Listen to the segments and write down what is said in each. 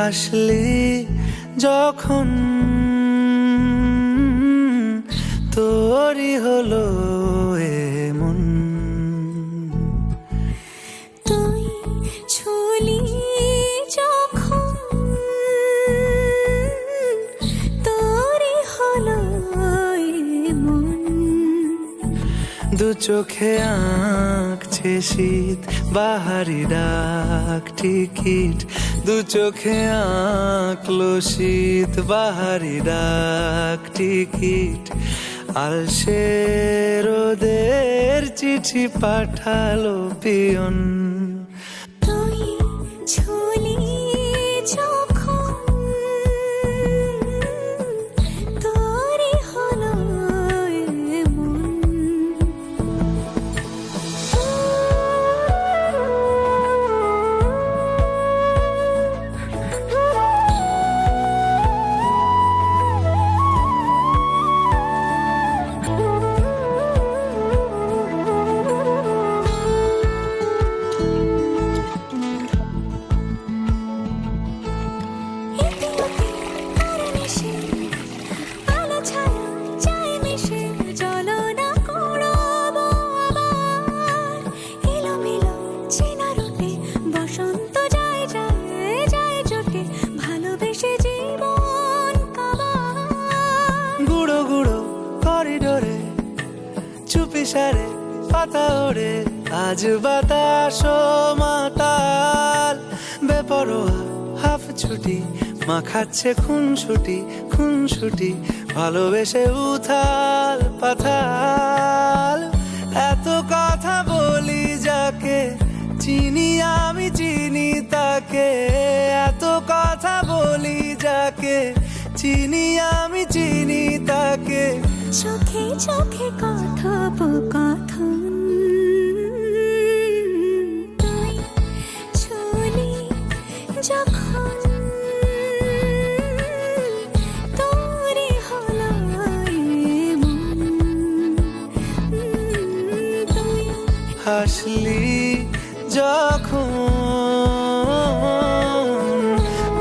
হাসলি যখন তোরই হলো এমন, তুই ছুলি যখন তোরই হলো এমন। দু চোখে আঁকছে শীত বাহারি ডাক টিকিট, দু চোখে আঁকলো শীত বাহারি ডাক টিকিট। আলসে রোদের চিঠি পাঠালো পিয়ন, তুই ছুলি যখন তোরই হলো এমন। গুঁড়ো গুঁড়ো করিডোরে চুপি সারে পাতা ওড়ে, আজ বাতাস মাতাল বেপরোয়া হাফ ছুটি, মাখাচ্ছে খুনসুটি খুনসুটি, ভালোবেসে উথাল পাথাল। এত কথা বলি যাকে চিনি আমি চিনি তাকে, এত কথা বলি যাকে চিনি আমি চিনি তাকে। চোখে চোখে কথোপকথন, তুই ছুলি যখন তোরই হলো এমন। তুই হাসলি যখন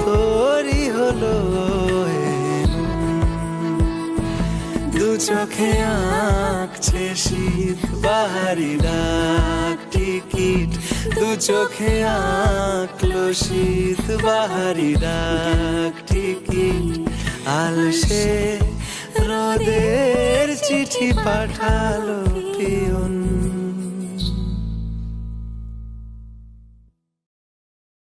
তোরই হলো এমন, দু চোখে আঁকছে শীত বাহারি ডাক টিকিট, দু চোখে আঁকলো শীত বাহারি ডাক টিকিট। আলসে রোদের চিঠি পাঠালো পিয়ন।